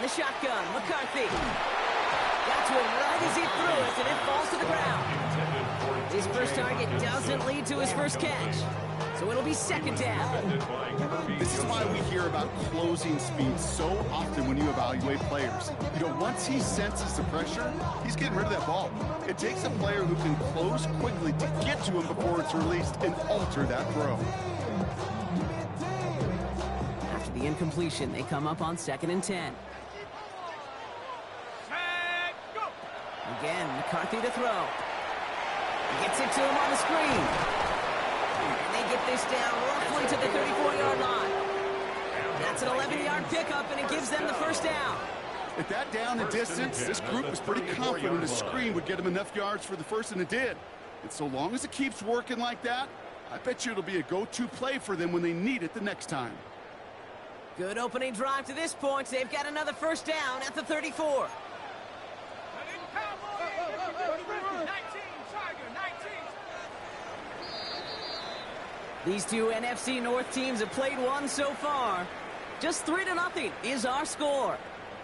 the shotgun. McCarthy. Got to him right as he threw it, and it falls to the ground. His first target doesn't lead to his first catch. So it'll be second down. This is why we hear about closing speed so often when you evaluate players. You know, once he senses the pressure, he's getting rid of that ball. It takes a player who can close quickly to get to him before it's released and alter that throw. After the incompletion, they come up on 2nd and 10. Again, McCarthy to throw. He gets it to him on the screen. And they get this down roughly to the 34-yard line. That's an 11-yard pickup, and it gives them the first down. At that down and distance, this group was pretty confident the screen would get him enough yards for the first, and it did. And so long as it keeps working like that, I bet you it'll be a go-to play for them when they need it the next time. Good opening drive to this point. They've got another first down at the 34. These two NFC North teams have played one so far. Just 3-0 is our score.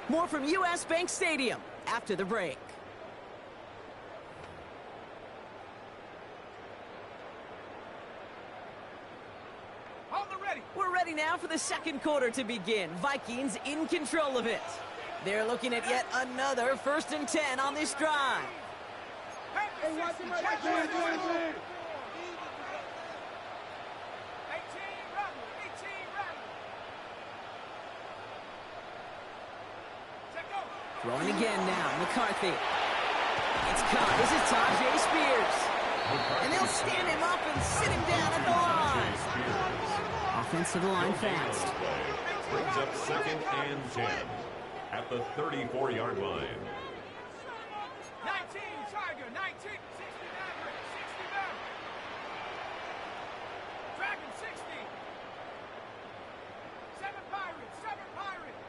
More from US Bank Stadium after the break. We're ready now for the second quarter to begin. Vikings in control of it. They're looking at yet another 1st and 10 on this drive. Throwing again now, McCarthy. It's caught. This is Tyjae Spears. And they'll stand him up and sit him down at the line. Offense to the line fast. Brings up 2nd and 10 at the 34-yard line. 19, Tiger, 19, 60 Maverick, 60 Maverick. Dragon, 60. 7 Pirates, 7 Pirates.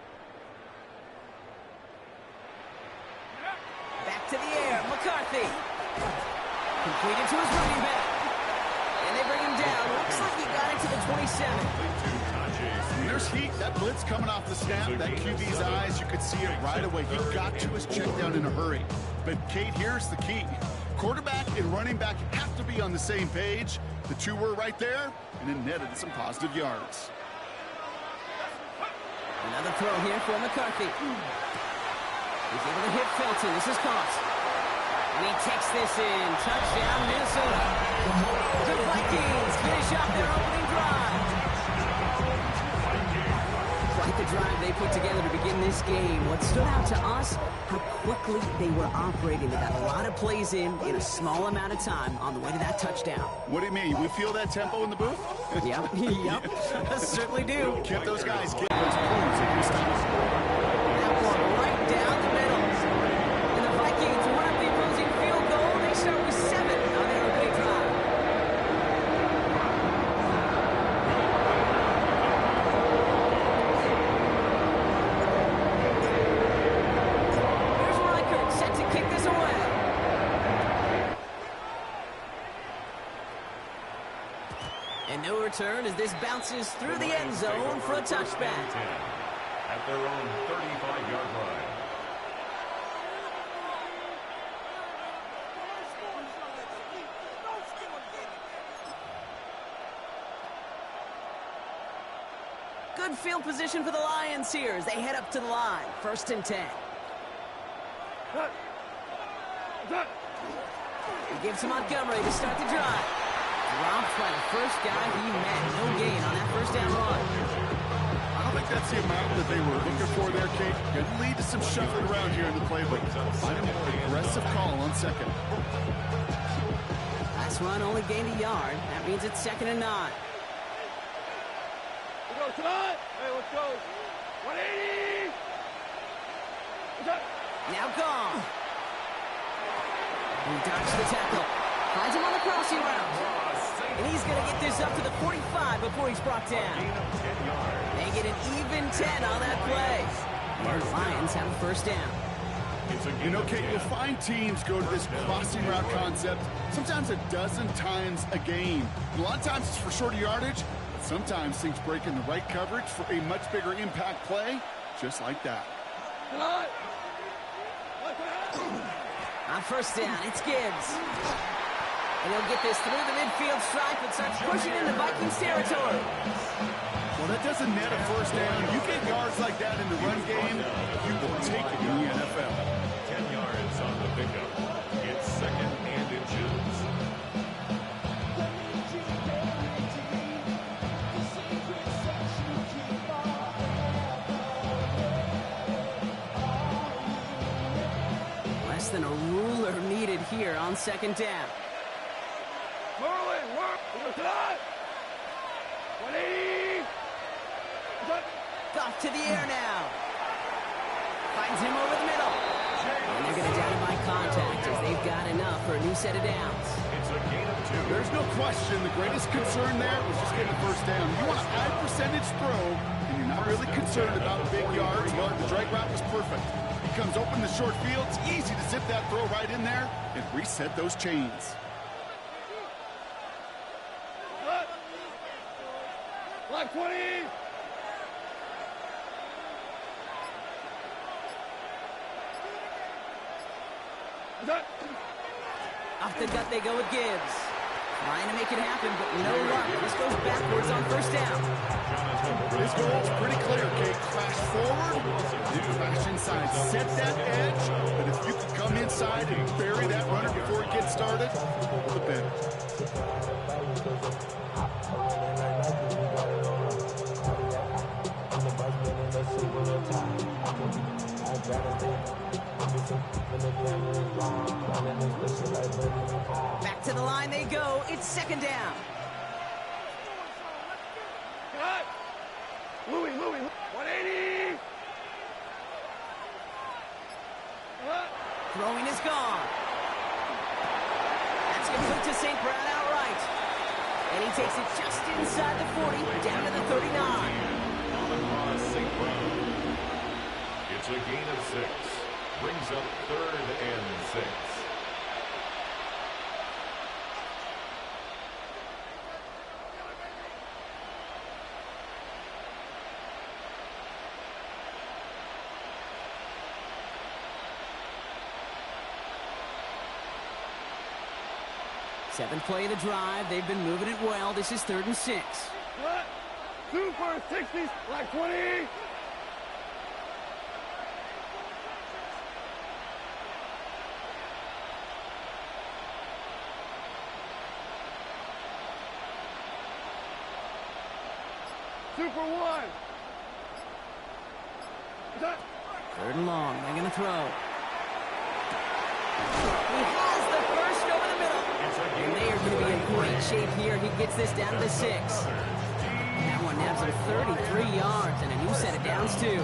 Back to the air, McCarthy. Completed to his running back. And they bring him down. Looks like he got into the 27. There's heat. That blitz coming off the snap. That QB's eyes, you could see it right away. He got to his check down in a hurry. But, Kate, here's the key. Quarterback and running back have to be on the same page. The two were right there, and it netted some positive yards. Another throw here for McCarthy. He's able to hit Felton. This is caught. And he takes this in. Touchdown, Minnesota. The Vikings finish up their opening drive. Quite the drive they put together to begin this game. What stood out to us, how quickly they were operating. They got a lot of plays in a small amount of time on the way to that touchdown. What do you mean? We feel that tempo in the booth? Yep, yep, certainly do. Can't those guys get those points if you stop? That one right down the middle. And the Vikings run up the opposing field goal. They start with 7 on their opening drive. Here's Reichert set to kick this away. And no return as this bounces through the end zone for a touchback. At their own 35-yard line. Good field position for the Lions here as they head up to the line. 1st and 10. He gives to Montgomery to start the drive. Dropped by the first guy he met. No gain on that first down run. I don't think that's the amount that they were looking for there, Kate. Could lead to some shuffling around here in the playbook. Find a more aggressive call on 2nd. Last run only gained a yard. That means it's 2nd and 9. Let's go, tonight. Hey, let's go. 180. Now gone. He dodged the tackle. Finds him on the crossing route. And he's going to get this up to the 45 before he's brought down. They get an even 10 on that play. And the Lions have a first down. You know, Kate, you'll find teams go to this crossing route concept sometimes a dozen times a game. A lot of times it's for shorter yardage, but sometimes things break in the right coverage for a much bigger impact play, just like that. On first down, it's Gibbs. And he'll get this through the midfield stripe and starts pushing into Vikings territory. Well, that doesn't net a first down. You get yards like that in the run game, you will take it in the NFL. 10 yards on the pickup. It's second and inches. Less than a ruler needed here on second down. Merlin, work! 180! Goff to the air now. Finds him over the middle. And they're going to down him by contact as they've got enough for a new set of downs. It's a gain of 2. There's no question. The greatest concern there was just getting the first down. You want a high percentage throw, and you're not really concerned about big yards. Well, the drag route was perfect. He comes open the short field. It's easy to zip that throw right in there and reset those chains. Black 20! Off the gut they go with Gibbs. Trying to make it happen, but no luck. This goes backwards on first down. His goal's pretty clear, Kate. Crash forward, crash inside. Set that edge, but if you can come inside and bury that runner before he gets started, the better. Back to the line they go. It's second down. Cut! Louis, 180! Throwing is gone. That's complete to St. Brown outright. And he takes it just inside the 40, down to the 39. Amon-Ra St. Brown. It's a gain of 6. Brings up third and 6. Seventh play of the drive. They've been moving it well. This is third and 6. What? Super 60s, Black 20! Super 1! Third and long. They're going to throw. He has the first over the middle. And they are going to be in great shape here. He gets this down to the 6. That one nabs him 33 yards and a new set of downs, too.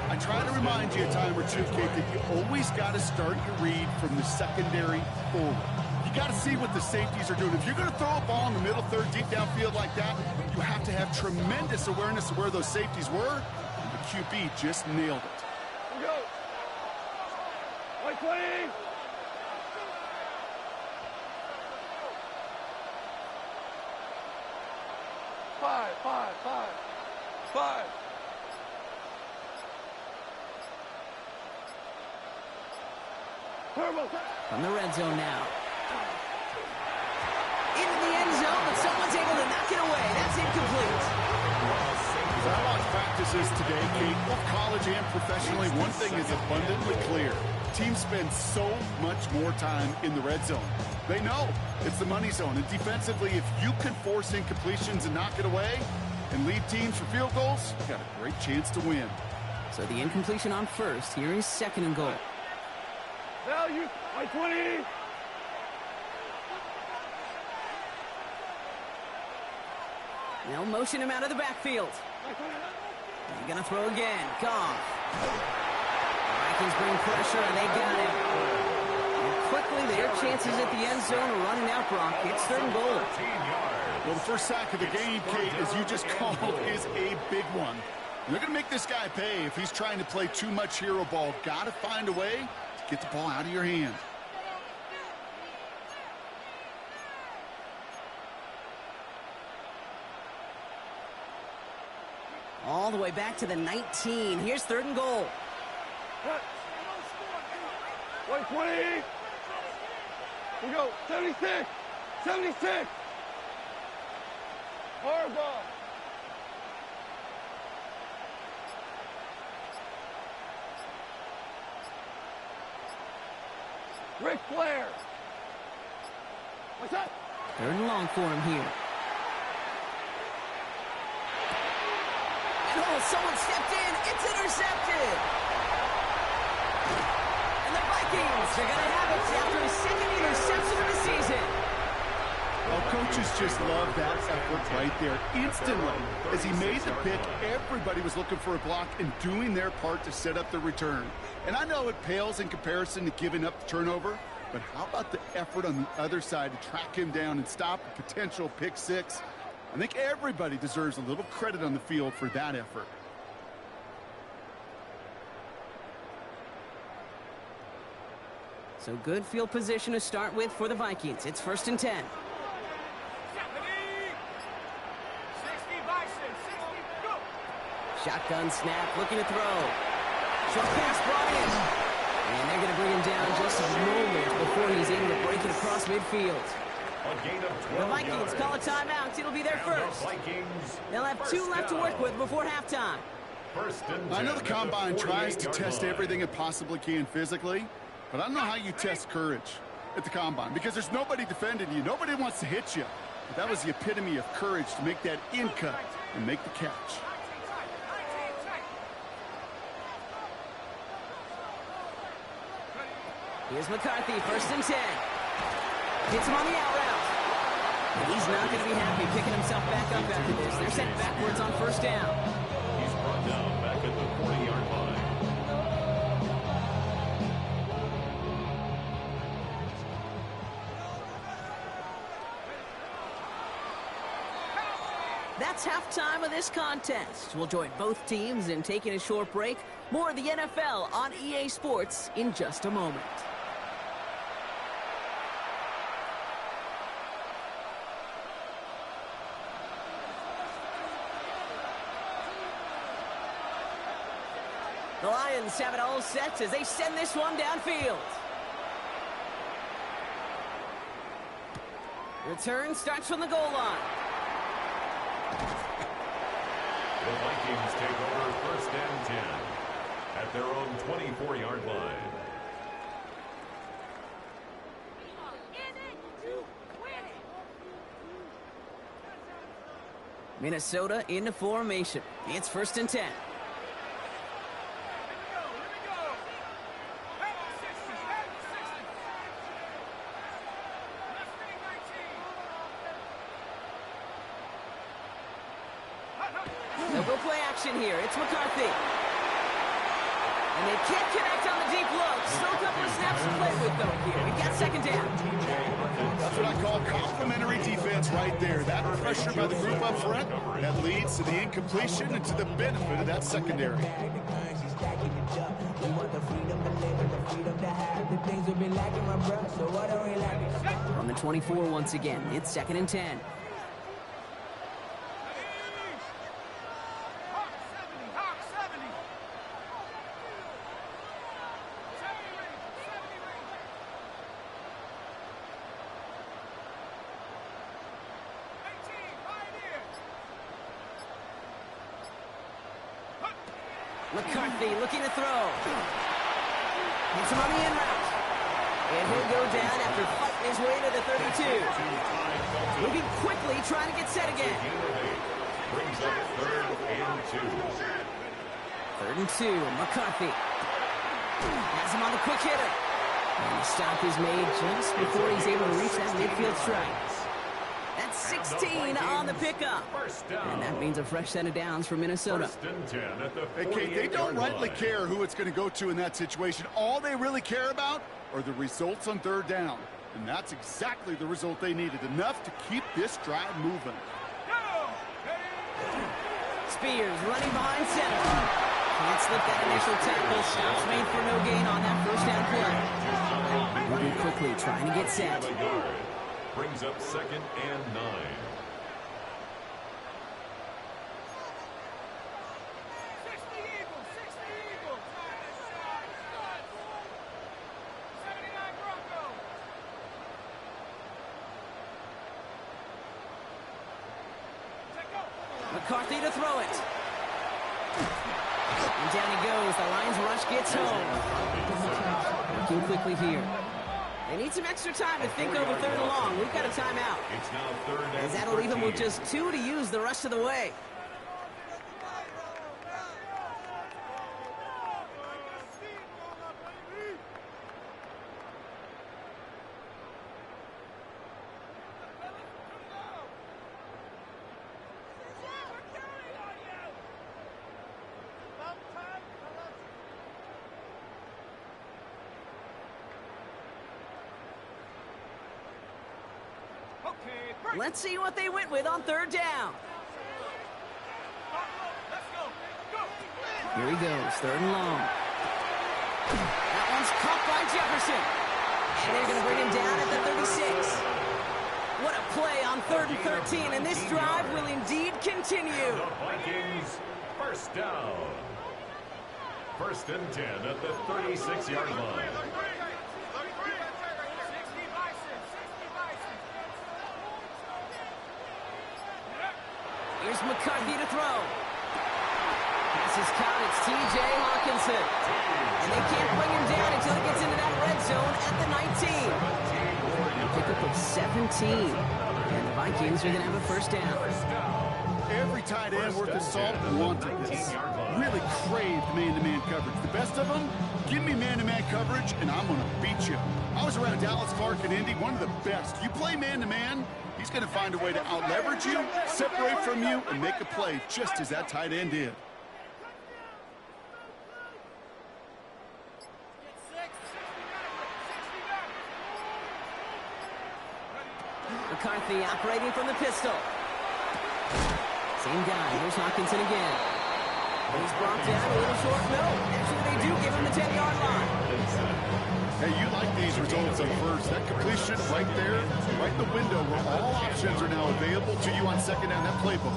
I try to remind you a time or two, Kate, that you always got to start your read from the secondary forward. You got to see what the safeties are doing. If you're going to throw a ball in the middle third, deep downfield like that, you have to have tremendous awareness of where those safeties were. And the QB just nailed it. Here we go. Black 20! Five. From the red zone now. Into the end zone, but someone's able to knock it away. That's incomplete. As I watch practices today, Kate, both college and professionally, one thing is abundantly clear. Teams spend so much more time in the red zone. They know it's the money zone. And defensively, if you can force incompletions and knock it away and lead teams for field goals, you got a great chance to win. So the incompletion on first. Here is second and goal. Value, Black 20! They'll motion him out of the backfield. They're going to throw again. Goff. Vikings bring pressure, and they got him. And quickly, their chances at the end zone are running out, Brock. It's third and goal. Well, the first sack of the game, Kate, as you just called, is a big one. And they're going to make this guy pay if he's trying to play too much hero ball. Got to find a way to get the ball out of your hand. All the way back to the 19. Here's third and goal. 120. We go. 76. 76. Hard ball. Ric Flair. What's that? 3rd and long for him here. And oh, someone stepped in. It's intercepted. And the Vikings are going to have it after his 2nd interception of the season. Well, coaches just love that effort right there. Instantly, as he made the pick, everybody was looking for a block and doing their part to set up the return. And I know it pales in comparison to giving up the turnover, but how about the effort on the other side to track him down and stop a potential pick six? I think everybody deserves a little credit on the field for that effort. So good field position to start with for the Vikings. It's 1st and 10. Shotgun snap, looking to throw. Short pass brought in. And they're going to bring him down just a moment before he's able to break it across midfield. A gain of 12 The Vikings yards. call a timeout. It'll be their And the first. Vikings They'll have 2 first left to down. work with before halftime. 1st and 10 I know the at Combine tries to 48-yard test line. everything it possibly can physically, but I don't know how you test courage at the Combine because there's nobody defending you. Nobody wants to hit you. But that was the epitome of courage to make that in cut and make the catch. Here's McCarthy, 1st and 10. Hits him on the out route. And he's not going to be happy picking himself back up after this. They're sent backwards on 1st down. He's brought down back at the 40-yard line. That's halftime of this contest. We'll join both teams in taking a short break. More of the NFL on EA Sports in just a moment. The Lions have it all set as they send this one downfield. Return starts from the goal line. The Vikings take over 1st and 10 at their own 24-yard line. Minnesota into formation. It's 1st and 10. They'll go play action here. It's McCarthy. And they can't connect on the deep look. Still a couple of snaps to play with, though, here. We've got 2nd down. That's what I call complimentary defense right there. That pressure by the group up front, that leads to the incompletion and to the benefit of that secondary. From the 24 once again. It's 2nd and 10. McCarthy looking to throw. Hits him on the in route. And he'll go down after fighting his way to the 32. Moving quickly, trying to get set again. Brings up 3rd and 2. 3rd and 2. McCarthy has him on the quick hitter. And the stop is made just before he's able to reach that midfield strike. That's 16 on the pickup. And that means a fresh set of downs for Minnesota. 1st and 10 at the Hey, Kate, they don't 48-yard rightly line. care who it's going to go to in that situation. All they really care about are the results on 3rd down. And that's exactly the result they needed. Enough to keep this drive moving. Spears running behind center. Can't slip that initial tackle. Stops made for no gain on that 1st down play. Moving quickly, trying to get set. Brings up 2nd and 9. McCarthy to throw it. And down he goes. The Lions rush gets home. Working quickly here. They need some extra time to think over third and long. We've got a timeout. It's now third and As that'll leave them with just 2 to use the rest of the way. Let's see what they went with on third down. Here he goes, third and long. That one's caught by Jefferson. And they're going to bring him down at the 36. What a play on 3rd and 13, and this drive will indeed continue. The Vikings, first down. 1st and 10 at the 36-yard line. Here's McCarthy to throw. Pass is caught. It's T.J. Hawkinson. And they can't bring him down until he gets into that red zone at the 19. A pickup of 17. And the Vikings are going to have a first down. Every tight end worth his salt wanted this. Really craved man-to-man coverage. The best of them, give me man-to-man coverage, and I'm going to beat you. I was around Dallas Clark and Indy, one of the best. You play man-to-man, he's going to find a way to out-leverage you, separate from you, and make a play just as that tight end did. McCarthy operating from the pistol. Same guy. Here's Hawkinson again. He's brought down a little short. No, actually they do give him the 10-yard line. Hey, you like these results at first. That completion right there, right in the window where all options are now available to you on second down. That playbook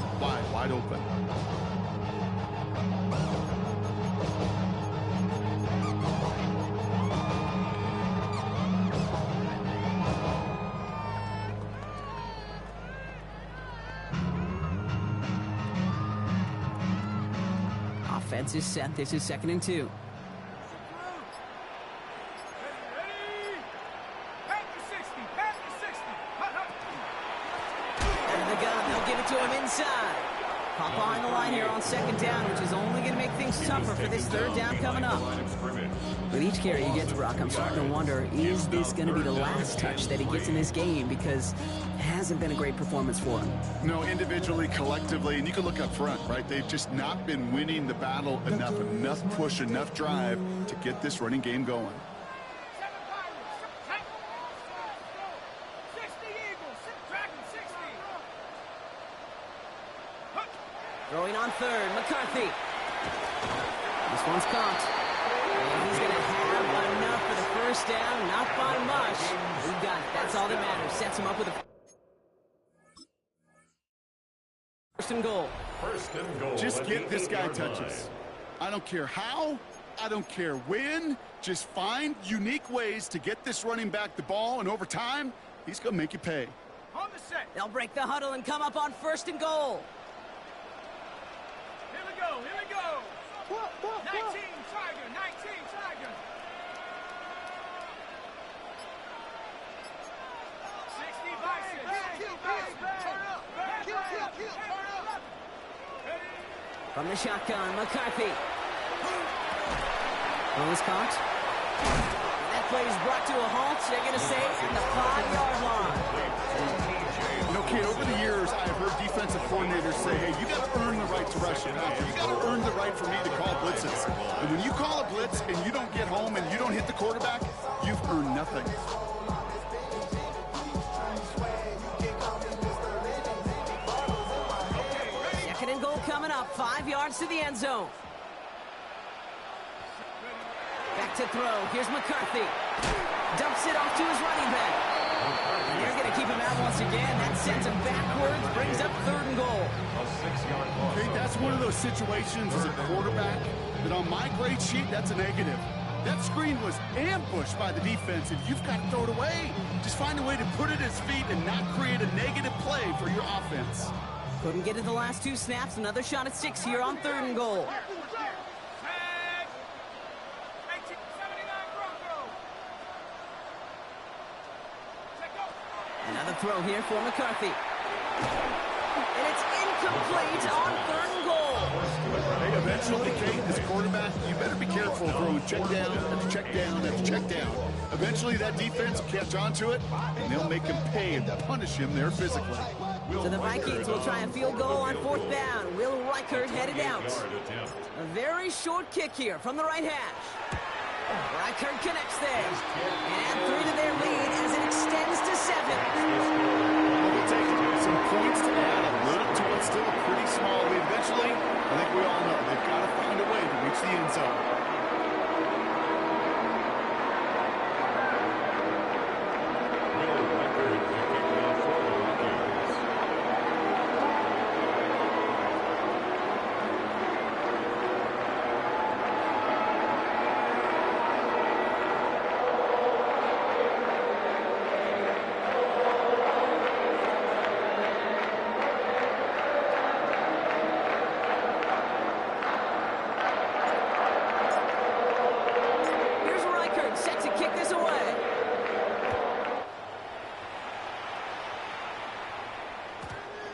wide open. Offense is set. This is 2nd and 2. To him inside. Pop on the line here on 2nd down, which is only going to make things tougher for this 3rd down coming up. With each carry he gets, Brock, I'm starting to wonder, is this going to be the last touch that he gets in this game? Because it hasn't been a great performance for him. No, individually, collectively, and you can look up front, right? They've just not been winning the battle enough push, enough drive to get this running game going. Throwing on 3rd, McCarthy. This one's caught. And he's going to have enough for the first down, not by much. We've got it. That's all that matters. Sets him up with a 1st and goal. 1st and goal. Just get this guy touches. I don't care how. I don't care when. Just find unique ways to get this running back the ball, and over time, he's going to make you pay. On the set. They'll break the huddle and come up on 1st and goal. Here we go. 19 Tiger, 19 Tiger. 60 Bison. From the shotgun, McCarthy. Ball is caught. That play is brought to a halt. They're going to say at the 5-yard line. You know, kid, over the years, I've heard defensive coordinators say, hey, you got to earn the right to rush it. You got to earn the right for me to call blitzes. And when you call a blitz and you don't get home and you don't hit the quarterback, you've earned nothing. Second and goal coming up. 5 yards to the end zone. Back to throw. Here's McCarthy. Dumps it off to his running back. And they're going to keep him out once again. That sends him backwards, brings up 3rd and goal. A 6-yard loss. Okay, that's one of those situations as a quarterback that on my grade sheet, that's a negative. That screen was ambushed by the defense, and you've got to throw it away. Just find a way to put it at his feet and not create a negative play for your offense. Couldn't get it the last two snaps. Another shot at 6 here on 3rd and goal. Tag. 1979 Broncos. Set go. Another throw here for McCarthy. And it's incomplete on 3rd and goal. Hey, eventually, Kate, as a quarterback, you better be careful throwing check down after check down after check down. Eventually, that defense will catch on to it, and they'll make him pay and punish him there physically. So the Vikings will try a field goal on 4th down. Will Reichert headed out. A very short kick here from the right hash. Reichert connects there. And through to their lead as it extends to 7. We'll take some points to add a little to what's still a pretty small lead. Eventually, I think we all know they've got to find a way to reach the end zone.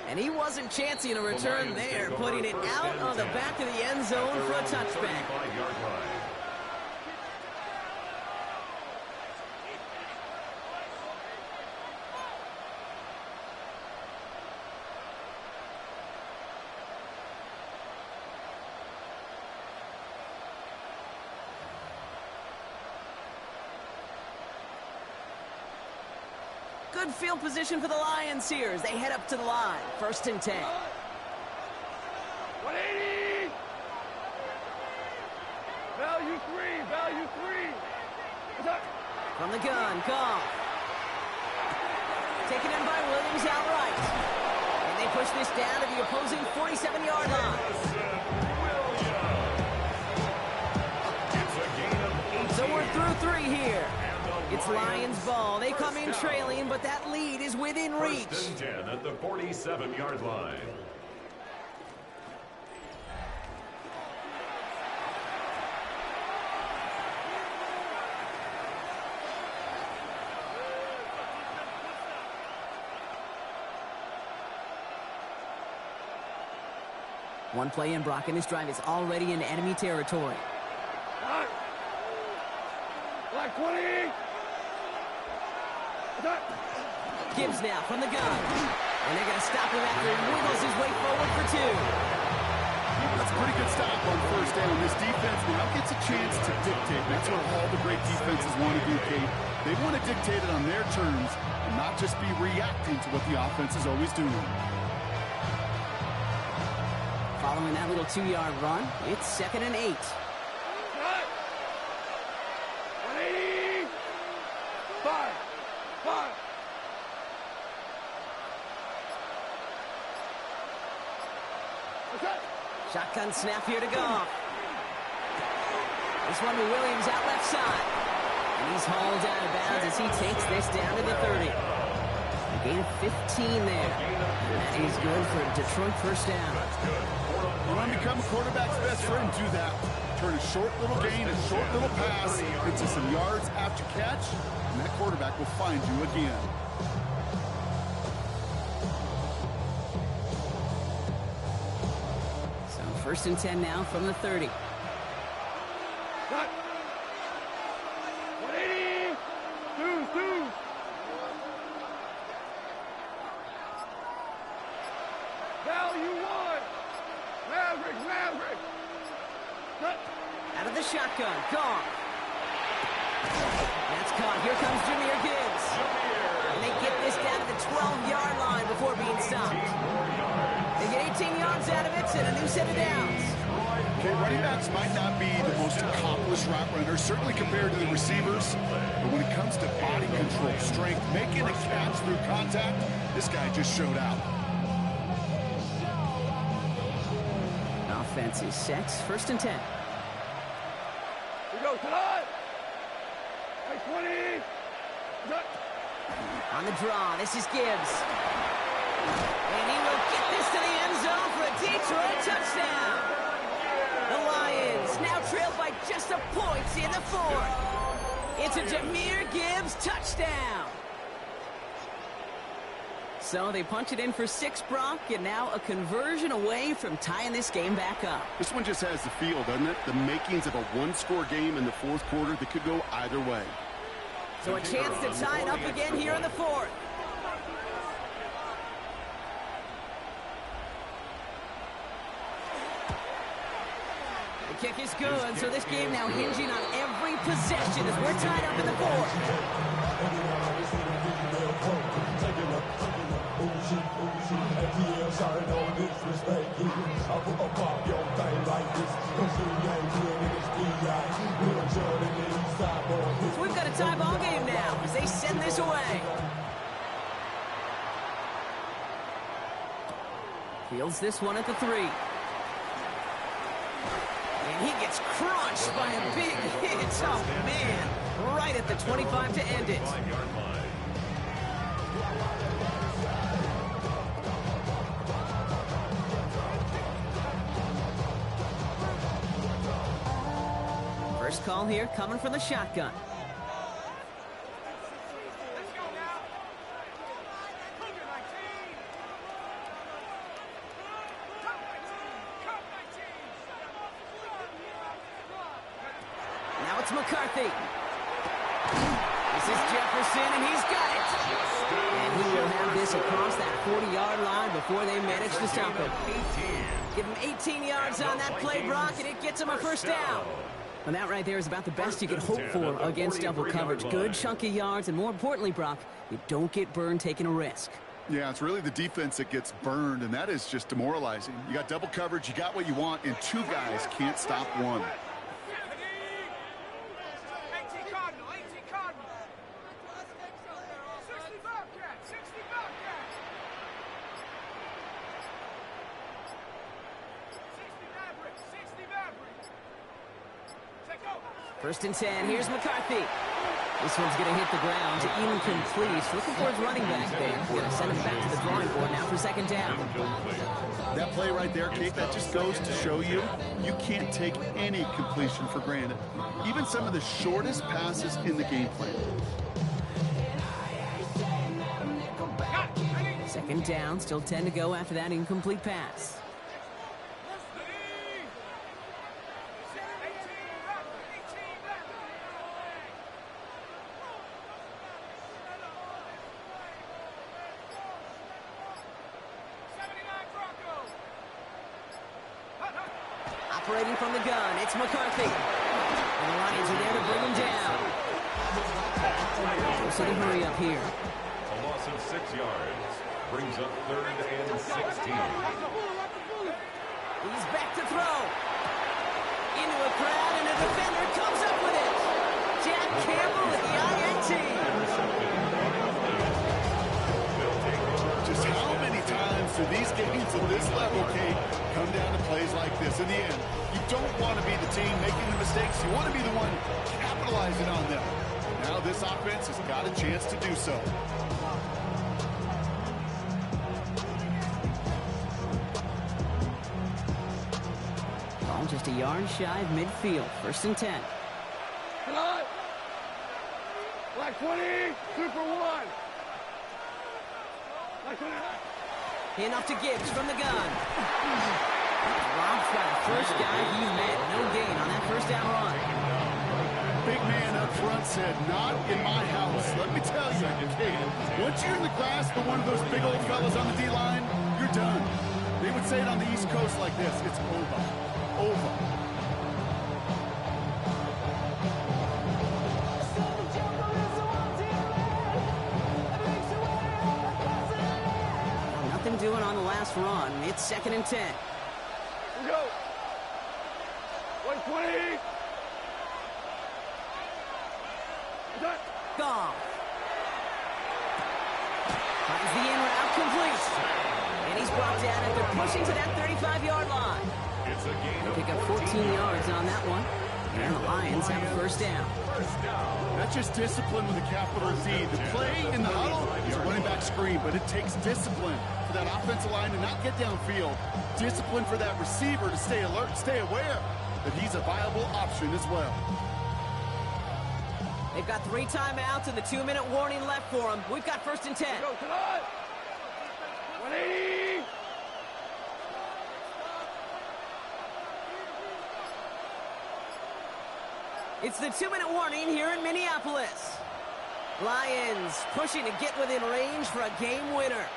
And he wasn't chancing a return there, putting it out on the back of the end zone for a touchback. Good field position for the Lions here as they head up to the line. 1st and 10. 180. Value 3. Value 3. From the gun, Goff. Taken in by Williams outright. And they push this down to the opposing 47-yard line. So we're through 3 here. It's Lions ball. They come in trailing, but that lead is within reach. 1st and 10 at the 47-yard line. One play in, Brock, and this drive is already in enemy territory. Black 20. Gibbs now from the gun. And they're going to stop him after he wiggles his way forward for 2. That's a pretty good stop on 1st down. This defense now gets a chance to dictate. That's what all the great defenses want to do, Kate. They want to dictate it on their terms and not just be reacting to what the offense is always doing. Following that little 2-yard run, it's 2nd and 8. 180. 5. Shotgun snap here to Goff. This one to Williams out left side. And he's hauled out of bounds as he takes this down to the 30. A gain of 15 there. And that is good for Detroit 1st down. You want to become a quarterback's best friend, do that. Turn a short little gain, a short little pass into some yards after catch, and that quarterback will find you again. So 1st and 10 now from the 30. 180. 2. Value 1. Maverick. Out of the shotgun, Goff. That's caught. Here comes Jahmyr Gibbs. And they get this down to the 12-yard line before being stopped. They get 18 yards out of it and a new set of downs. Okay, running backs might not be the most accomplished route runners, certainly compared to the receivers. But when it comes to body control, strength, making a catch through contact, this guy just showed out. Offense is set. 1st and 10. We go tonight. 20. On the draw, this is Gibbs. And he will get this to the end zone for a Detroit touchdown. The Lions now trail by just a point in the fourth. It's a Jahmyr Gibbs touchdown. So they punch it in for 6, Brock, and now a conversion away from tying this game back up. This one just has the feel, doesn't it? The makings of a one-score game in the fourth quarter that could go either way. So a chance to tie it up again here in the fourth. The kick is good, so this game now hinging on every possession as we're tied up in the fourth. So we've got a tie ball game now as they send this away. Fields this one at the 3. And he gets crunched by a big hit. Oh, man. Right at the 25 to end it. First call here coming from the shotgun. Let's go now. Cougar 19. Cup 19. Cup 19. Now it's McCarthy. This is Jefferson, and he's got it. And he will have this across that 40-yard line before they manage to stop him. Give him 18 yards on that play, Brock, and it gets him a first down. And that right there is about the best you can hope for against double coverage. Good chunky yards, and more importantly, Brock, you don't get burned taking a risk. Yeah, it's really the defense that gets burned, and that is just demoralizing. You got double coverage, you got what you want, and 2 guys can't stop one. 18 Cardinal. 18 Cardinal. 60 Bobcats. 60 Bobcats. 60 Mavericks. 60 Mavericks. Take over. First and 10, here's McCarthy. This one's going to hit the ground, incomplete. Looking for his running back there. Going to send him back to the drawing board now for second down. That play right there, Kate, that just goes to show you, you can't take any completion for granted. Even some of the shortest passes in the game plan. Second down, still 10 to go after that incomplete pass. Operating from the gun, it's McCarthy. And the Lions are there to bring him down. So they hurry up here. A loss of 6 yards brings up 3rd and 16. He's back to throw. Into a crowd, and a defender comes up with it. Jack Campbell with the INT. Just how many times do these games at this level, Kate, come down to plays like this? In the end, you don't want to be the team making the mistakes. You want to be the one capitalizing on them. Now this offense has got a chance to do so. Ball just a yard shy of midfield. First and 10. Cut. Black 20. 2 for 1. Black 20. Enough to Gibbs from the gun. Dropped by the first guy he met. No gain on that first down run. Big man up front said, not in my house. Let me tell you, Kate, once you're in the grasp of one of those big old fellas on the D-line, you're done. They would say it on the East Coast like this. It's over. Over. Nothing doing on the last run. It's second and 10. Let's go. 120. Goff. Finds the in route complete. And he's brought down after pushing to that 35-yard line. It's a gain of Pick up 14 yards on that one. And the Lions have a first down. That's just discipline with a capital D. The play in the huddle is a running back screen, but it takes discipline for that offensive line to not get downfield. Discipline for that receiver to stay alert, stay aware that he's a viable option as well. They've got 3 timeouts and the 2-minute warning left for them. We've got 1st and 10. Go, come on. 180. It's the 2-minute warning here in Minneapolis. Lions pushing to get within range for a game winner.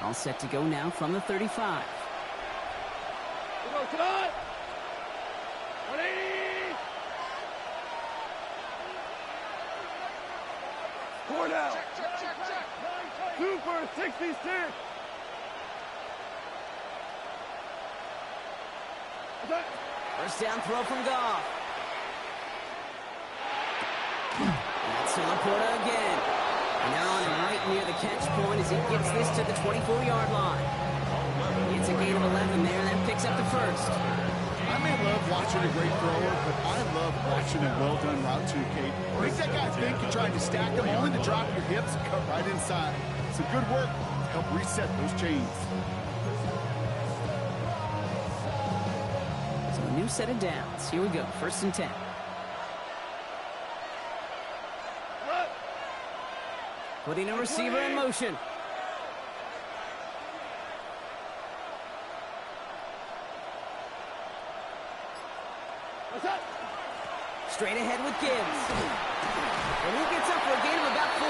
All set to go now from the 35. Go, come on. 180. 4 down. Check. 2 for 66. First down throw from Goff. That's to Laporta again. And they're on him right near the catch point as he gets this to the 24-yard line. It's a gain of 11 there. That picks up the first. I may love watching a great thrower, but I love watching a well-done route too, Kate. Make that guy think you're trying to stack him, only to drop your hips and cut right inside. Some good work to help reset those chains. So a new set of downs. Here we go. 1st and 10. Putting a receiver in motion. Straight ahead with Gibbs. And he gets up for a gain of about 4.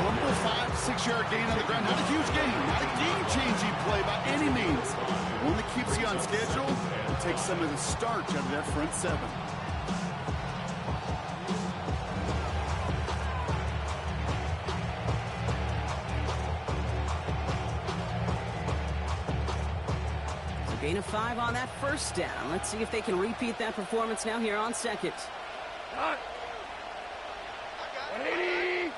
Humble 5-6-yard gain on the ground. Not a huge gain. Not a game-changing play by any means. One that keeps you on schedule and takes some of the starch out of that front 7. Gain of 5 on that first down. Let's see if they can repeat that performance now here on 2nd. 180.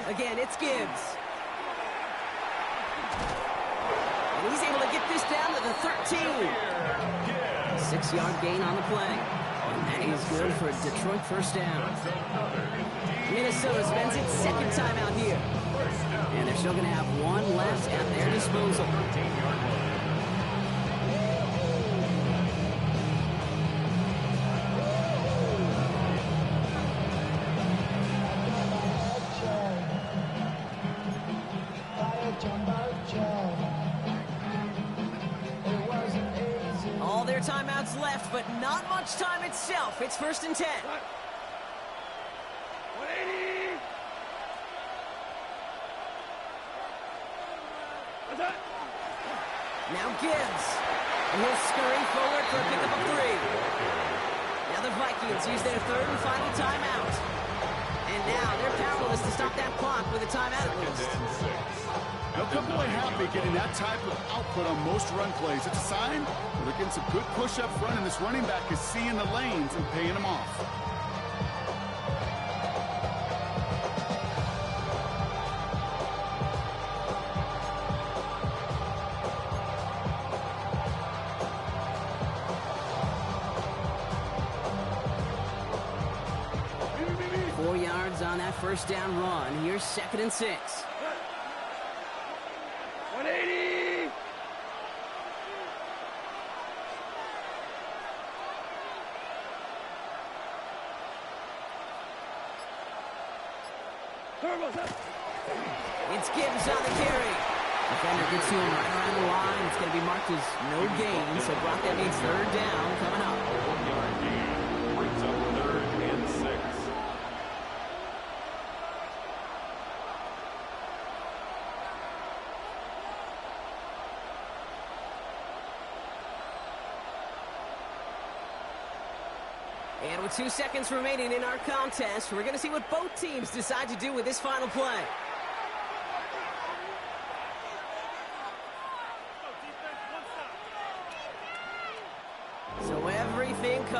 Again, it's Gibbs. And he's able to get this down to the 13. 6-yard gain on the play. And that is good for a Detroit first down. Minnesota spends its 2nd time out here. And they're still going to have 1 left at their disposal. All their timeouts left, but not much time itself. It's 1st and 10. 180. Now Gibbs. And he'll scurry forward for a pickup of 3. Now the Vikings use their 3rd and final timeout. And now they're powerless to stop that clock with a timeout at least. They'll come away happy getting that type of output on most run plays. It's a sign that they're getting some good push up front, and this running back is seeing the lanes and paying them off. On that first down run. Here's 2nd and 6. 180. It's Gibbs on the carry. Defender gets to him right around the line. It's going to be marked as no gain. So Brock, that means 3rd down coming up. 1-yard gain brings up 3rd and 6. And with 2 seconds remaining in our contest, we're going to see what both teams decide to do with this final play.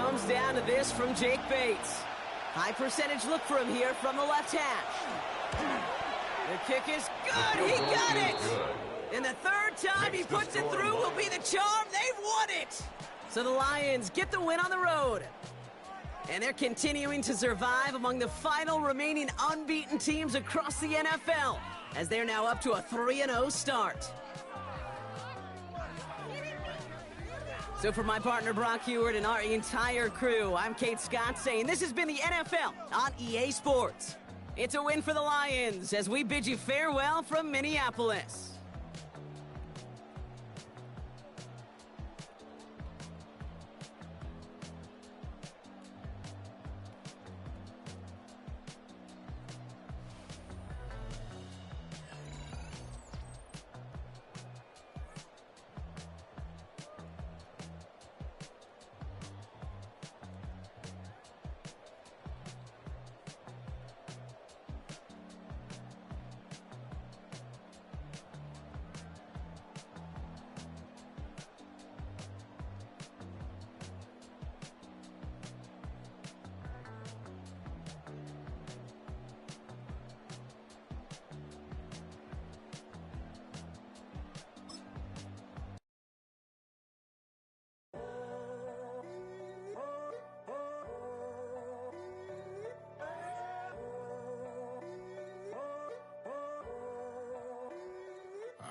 comes down to this from Jake Bates. High percentage look for him here from the left hash. The kick is good. He got it. And the third time he puts it through will be the charm. They've won it. So the Lions get the win on the road. And they're continuing to survive among the final remaining unbeaten teams across the NFL, as they're now up to a 3-0 start. So for my partner Brock Heward and our entire crew, I'm Kate Scott saying this has been the NFL on EA Sports. It's a win for the Lions as we bid you farewell from Minneapolis.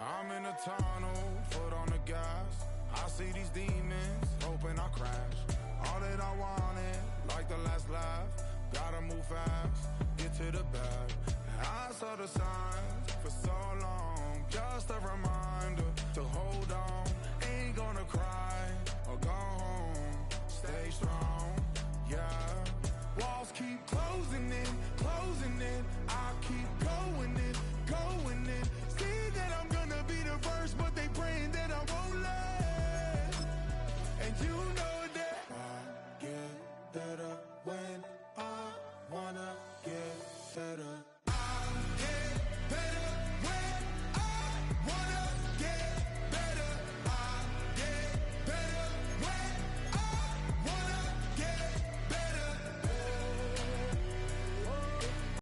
I'm in a tunnel, foot on the gas. I see these demons, hoping I crash. All that I wanted, like the last laugh. Gotta move fast, get to the bag. I saw the signs for so long, just a reminder.